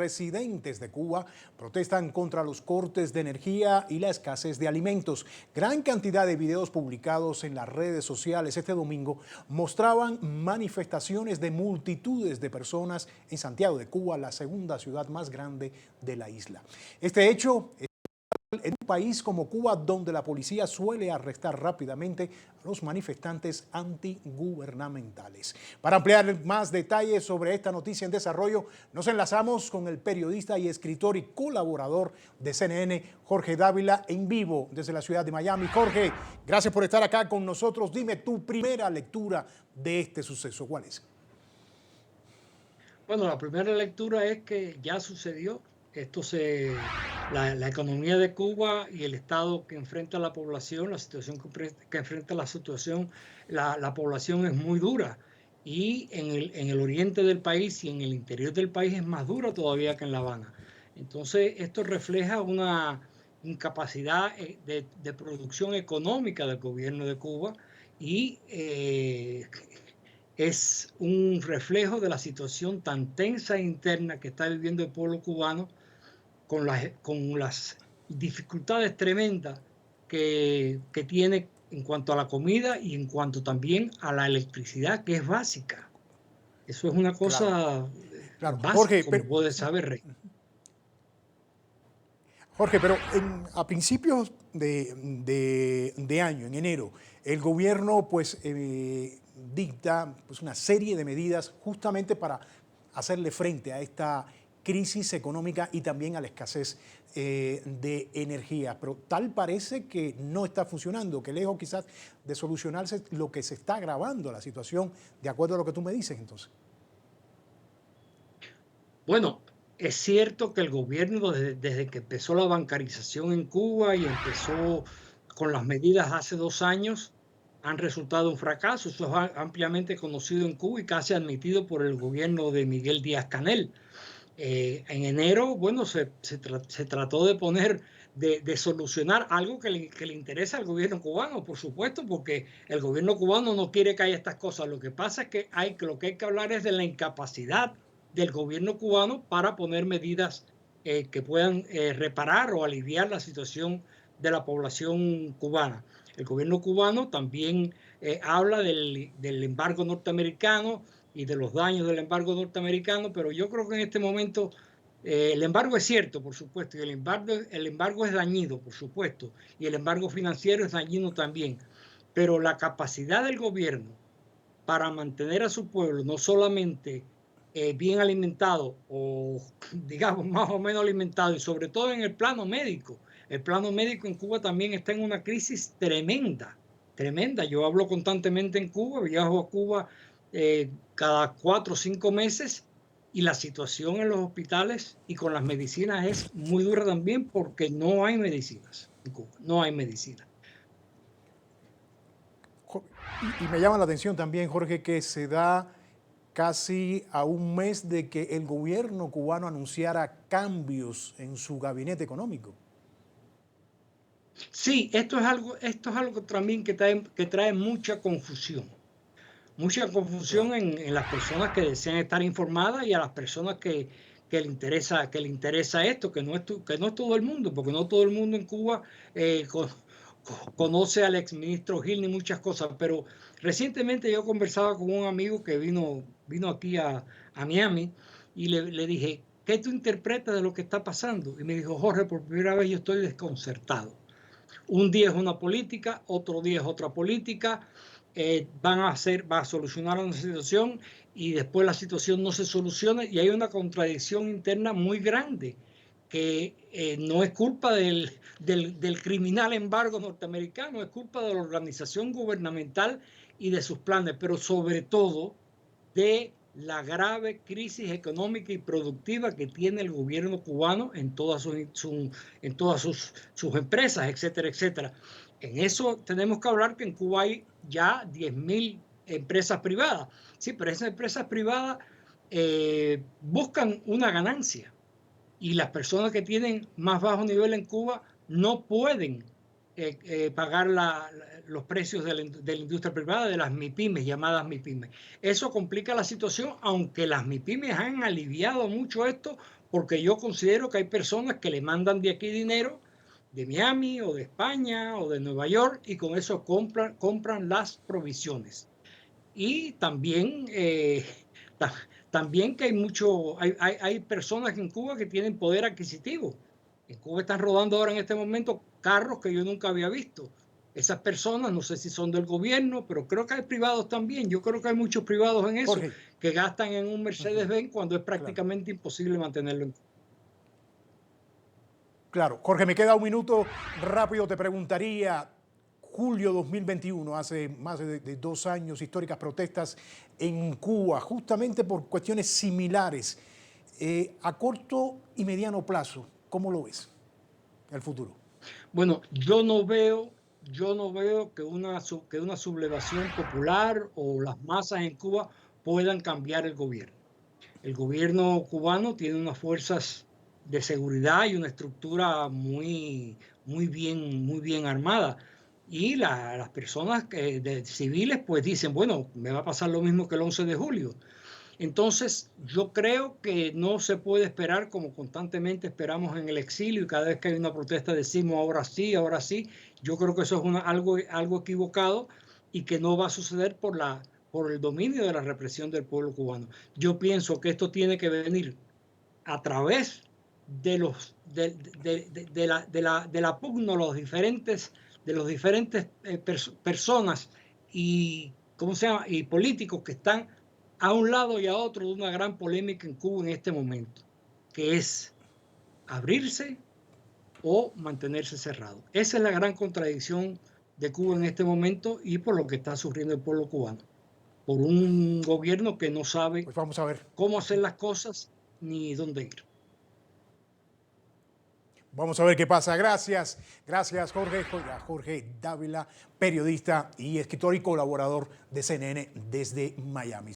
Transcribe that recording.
Residentes de Cuba protestan contra los cortes de energía y la escasez de alimentos. Gran cantidad de videos publicados en las redes sociales este domingo mostraban manifestaciones de multitudes de personas en Santiago de Cuba, la segunda ciudad más grande de la isla. Este hecho en un país como Cuba, donde la policía suele arrestar rápidamente a los manifestantes antigubernamentales. Para ampliar más detalles sobre esta noticia en desarrollo, nos enlazamos con el periodista y escritor y colaborador de CNN, Jorge Dávila, en vivo desde la ciudad de Miami. Jorge, gracias por estar acá con nosotros. Dime tu primera lectura de este suceso. ¿Cuál es? Bueno, la primera lectura es que ya sucedió. La economía de Cuba y el estado que enfrenta la población, la situación que enfrenta la población es muy dura. Y en el oriente del país y en el interior del país es más dura todavía que en La Habana. Entonces, esto refleja una incapacidad de producción económica del gobierno de Cuba y es un reflejo de la situación tan tensa e interna que está viviendo el pueblo cubano con las dificultades tremendas que tiene en cuanto a la comida y en cuanto también a la electricidad, que es básica. Eso es una Claro, cosa claro. básica, Jorge, como puedes saber, Rey. Pero a principios de año, en enero, el gobierno dicta una serie de medidas justamente para hacerle frente a esta crisis económica y también a la escasez de energía. Pero tal parece que no está funcionando, que lejos quizás de solucionarse, lo que se está agravando la situación, de acuerdo a lo que tú me dices entonces. Bueno, es cierto que el gobierno desde que empezó la bancarización en Cuba y empezó con las medidas hace 2 años, han resultado un fracaso. Eso es ampliamente conocido en Cuba y casi admitido por el gobierno de Miguel Díaz-Canel. En enero, bueno, se trató de de solucionar algo que le interesa al gobierno cubano, por supuesto, porque el gobierno cubano no quiere que haya estas cosas. Lo que pasa es que lo que hay que hablar es de la incapacidad del gobierno cubano para poner medidas que puedan reparar o aliviar la situación de la población cubana. El gobierno cubano también habla del embargo norteamericano y de los daños del embargo norteamericano, pero yo creo que en este momento el embargo es cierto, por supuesto, y el embargo es dañino, por supuesto, y el embargo financiero es dañino también, pero la capacidad del gobierno para mantener a su pueblo no solamente bien alimentado o digamos más o menos alimentado, y sobre todo en el plano médico. El plano médico en Cuba también está en una crisis tremenda, tremenda. Yo hablo constantemente en Cuba, viajo a Cuba cada 4 o 5 meses y la situación en los hospitales y con las medicinas es muy dura también porque no hay medicinas en Cuba, no hay medicinas. Y me llama la atención también, Jorge, que se da casi a un mes de que el gobierno cubano anunciara cambios en su gabinete económico. Sí, esto es algo también que trae mucha confusión. Mucha confusión Claro. en las personas que desean estar informadas y a las personas que le interesa esto, que no es todo el mundo, porque no todo el mundo en Cuba conoce al exministro Gil ni muchas cosas, pero recientemente yo conversaba con un amigo que vino aquí a Miami y le dije, ¿qué tú interpretas de lo que está pasando? Y me dijo, Jorge, por primera vez yo estoy desconcertado. Un día es una política, otro día es otra política, va a solucionar una situación y después la situación no se soluciona y hay una contradicción interna muy grande que no es culpa del criminal embargo norteamericano, es culpa de la organización gubernamental y de sus planes, pero sobre todo de la grave crisis económica y productiva que tiene el gobierno cubano en todas sus empresas, etcétera, etcétera. En eso tenemos que hablar que en Cuba hay ya 10.000 empresas privadas. Sí, pero esas empresas privadas buscan una ganancia y las personas que tienen más bajo nivel en Cuba no pueden pagar los precios de la industria privada, de las MIPIMES, llamadas MIPIMES. Eso complica la situación, aunque las MIPIMES han aliviado mucho esto porque yo considero que hay personas que le mandan de aquí dinero, de Miami o de España o de Nueva York, y con eso compran las provisiones. Y también, también que hay personas en Cuba que tienen poder adquisitivo. En Cuba están rodando ahora en este momento carros que yo nunca había visto. Esas personas, no sé si son del gobierno, pero creo que hay privados también. Yo creo que hay muchos privados en eso Jorge, que gastan en un Mercedes-Benz cuando es claro. prácticamente imposible mantenerlo en Cuba. Claro, Jorge, me queda un minuto. Rápido te preguntaría, julio 2021, hace más de 2 años, históricas protestas en Cuba, justamente por cuestiones similares. A corto y mediano plazo, ¿cómo lo ves el futuro? Bueno, yo no veo que una sublevación popular o las masas en Cuba puedan cambiar el gobierno. El gobierno cubano tiene unas fuerzas de seguridad y una estructura muy bien armada. Y las personas civiles pues dicen, bueno, me va a pasar lo mismo que el 11 de julio. Entonces, yo creo que no se puede esperar como constantemente esperamos en el exilio y cada vez que hay una protesta decimos ahora sí, ahora sí. Yo creo que eso es algo equivocado y que no va a suceder por el dominio de la represión del pueblo cubano. Yo pienso que esto tiene que venir a través de la pugna de los diferentes personas y, ¿cómo se llama? Y políticos que están a un lado y a otro de una gran polémica en Cuba en este momento, que es abrirse o mantenerse cerrado. Esa es la gran contradicción de Cuba en este momento y por lo que está sufriendo el pueblo cubano, por un gobierno que no sabe Pues vamos a ver. cómo hacer las cosas ni dónde ir. Vamos a ver qué pasa. Gracias. Gracias, Jorge. Jorge Dávila, periodista y escritor y colaborador de CNN desde Miami.